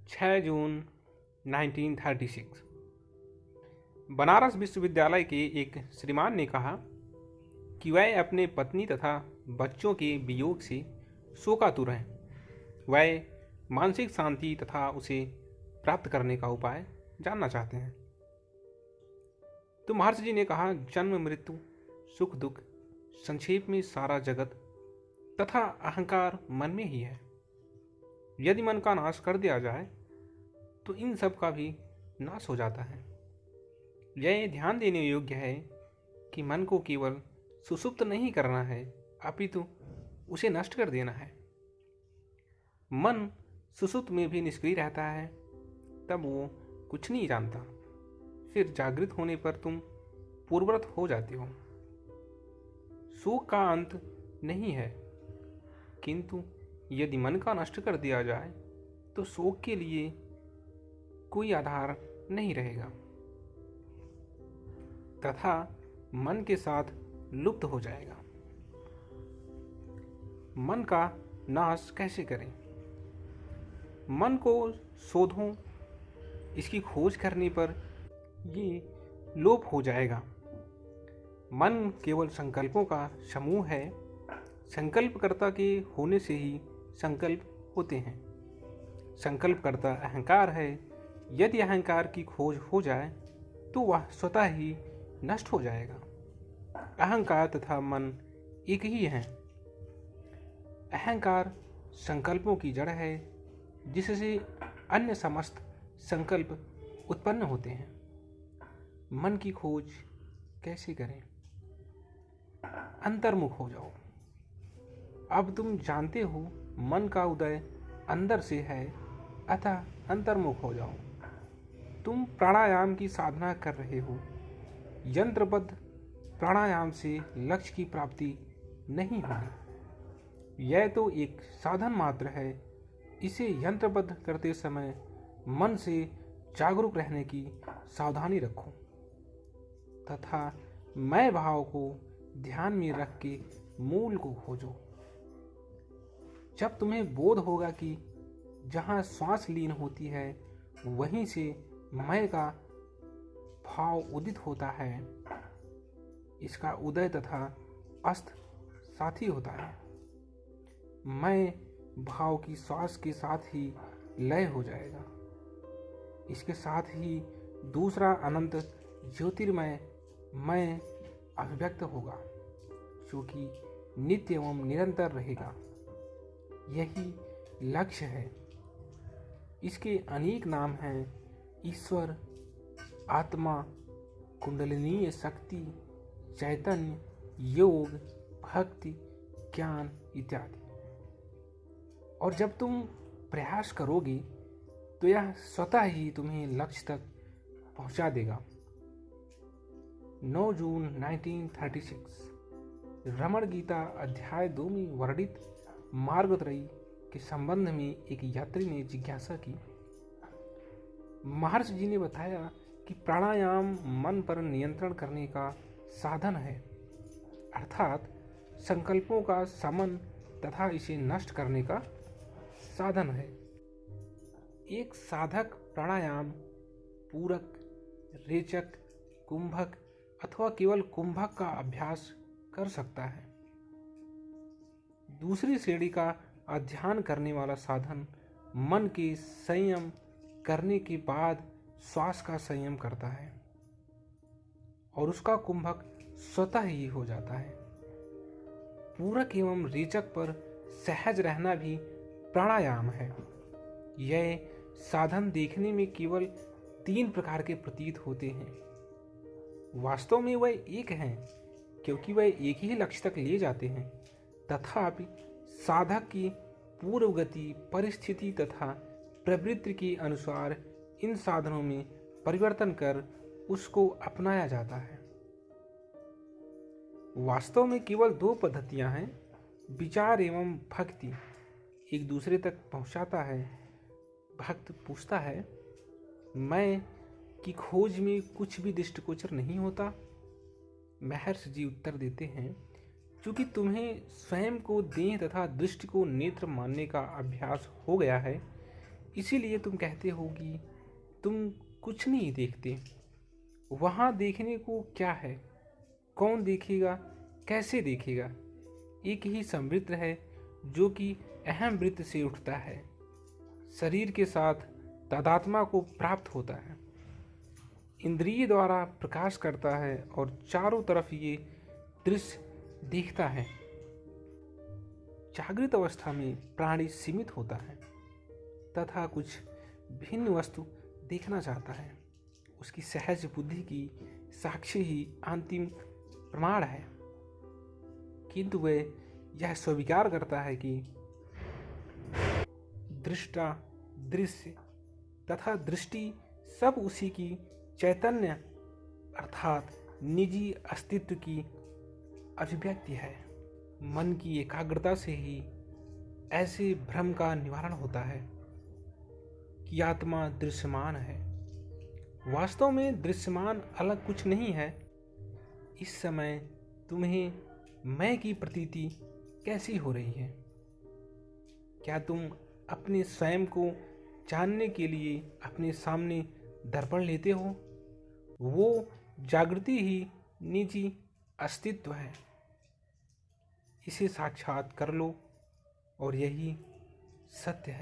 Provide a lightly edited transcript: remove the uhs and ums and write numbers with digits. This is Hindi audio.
6 जून 1936। बनारस विश्वविद्यालय के एक श्रीमान ने कहा कि वह अपने पत्नी तथा बच्चों के वियोग से शोकातुर हैं। वह मानसिक शांति तथा उसे प्राप्त करने का उपाय जानना चाहते हैं। तो महर्षि जी ने कहा, जन्म मृत्यु सुख दुख संक्षेप में सारा जगत तथा अहंकार मन में ही है। यदि मन का नाश कर दिया जाए तो इन सब का भी नाश हो जाता है। यह ध्यान देने योग्य है कि मन को केवल सुसुप्त नहीं करना है, अपितु उसे नष्ट कर देना है। मन सुसुप्त में भी निष्क्रिय रहता है, तब वो कुछ नहीं जानता। फिर जागृत होने पर तुम पूर्ववत हो जाते हो। सुख का अंत नहीं है, किंतु यदि मन का नष्ट कर दिया जाए तो शोक के लिए कोई आधार नहीं रहेगा तथा मन के साथ लुप्त हो जाएगा। मन का नाश कैसे करें? मन को शोधो, इसकी खोज करने पर ये लोप हो जाएगा। मन केवल संकल्पों का समूह है। संकल्पकर्ता के होने से ही संकल्प होते हैं। संकल्पकर्ता अहंकार है। यदि अहंकार की खोज हो जाए तो वह स्वतः ही नष्ट हो जाएगा। अहंकार तथा मन एक ही हैं। अहंकार संकल्पों की जड़ है, जिससे अन्य समस्त संकल्प उत्पन्न होते हैं। मन की खोज कैसे करें? अंतर्मुख हो जाओ। अब तुम जानते हो मन का उदय अंदर से है, अतः अंतर्मुख हो जाओ। तुम प्राणायाम की साधना कर रहे हो। यंत्रबद्ध प्राणायाम से लक्ष्य की प्राप्ति नहीं होगी। यह तो एक साधन मात्र है। इसे यंत्रबद्ध करते समय मन से जागरूक रहने की सावधानी रखो तथा मैं भाव को ध्यान में रख के मूल को खोजो। जब तुम्हें बोध होगा कि जहाँ श्वास लीन होती है वहीं से मैं का भाव उदित होता है, इसका उदय तथा अस्त साथ ही होता है। मैं भाव की श्वास के साथ ही लय हो जाएगा। इसके साथ ही दूसरा अनंत ज्योतिर्मय मैं अभिव्यक्त होगा, जो कि नित्य एवं निरंतर रहेगा। यही लक्ष्य है। इसके अनेक नाम हैं: ईश्वर, आत्मा, कुंडलिनीय शक्ति, चैतन्य, योग, भक्ति, ज्ञान इत्यादि। और जब तुम प्रयास करोगे तो यह स्वतः ही तुम्हें लक्ष्य तक पहुंचा देगा। 9 जून 1936। रमण गीता अध्याय 2 में वर्णित मार्गत्रयी के संबंध में एक यात्री ने जिज्ञासा की। महर्षि जी ने बताया कि प्राणायाम मन पर नियंत्रण करने का साधन है, अर्थात संकल्पों का समन तथा इसे नष्ट करने का साधन है। एक साधक प्राणायाम पूरक, रेचक, कुंभक अथवा केवल कुंभक का अभ्यास कर सकता है। दूसरी श्रेणी का अध्ययन करने वाला साधन मन के संयम करने के बाद श्वास का संयम करता है और उसका कुंभक स्वतः ही हो जाता है। पूरक एवं रेचक पर सहज रहना भी प्राणायाम है। यह साधन देखने में केवल 3 प्रकार के प्रतीत होते हैं। वास्तव में वह एक हैं, क्योंकि वह एक ही लक्ष्य तक ले जाते हैं। तथापि साधक की पूर्व गति, परिस्थिति तथा प्रवृत्ति के अनुसार इन साधनों में परिवर्तन कर उसको अपनाया जाता है। वास्तव में केवल 2 पद्धतियां हैं, विचार एवं भक्ति। एक दूसरे तक पहुंचाता है। भक्त पूछता है, मैं की खोज में कुछ भी दृष्टिगोचर नहीं होता? महर्षि जी उत्तर देते हैं, चूंकि तुम्हें स्वयं को देह तथा दृष्टि को नेत्र मानने का अभ्यास हो गया है, इसीलिए तुम कहते हो कि तुम कुछ नहीं देखते। वहाँ देखने को क्या है? कौन देखेगा? कैसे देखेगा? एक ही संवृत्त है जो कि अहम वृत्त से उठता है, शरीर के साथ तादात्म्य को प्राप्त होता है, इंद्रिय द्वारा प्रकाश करता है और चारों तरफ ये दृश्य देखता है। जागृत अवस्था में प्राणी सीमित होता है तथा कुछ भिन्न वस्तु देखना चाहता है। उसकी सहज बुद्धि की साक्षी ही अंतिम प्रमाण है, किंतु वह यह स्वीकार करता है कि दृष्टा, दृश्य तथा दृष्टि सब उसी की चैतन्य अर्थात निजी अस्तित्व की अभिव्यक्ति है। मन की एकाग्रता से ही ऐसे भ्रम का निवारण होता है कि आत्मा दृश्यमान है। वास्तव में दृश्यमान अलग कुछ नहीं है। इस समय तुम्हें मैं की प्रतीति कैसी हो रही है? क्या तुम अपने स्वयं को जानने के लिए अपने सामने दर्पण लेते हो? वो जागृति ही निजी अस्तित्व है। इसे साक्षात कर लो और यही सत्य है।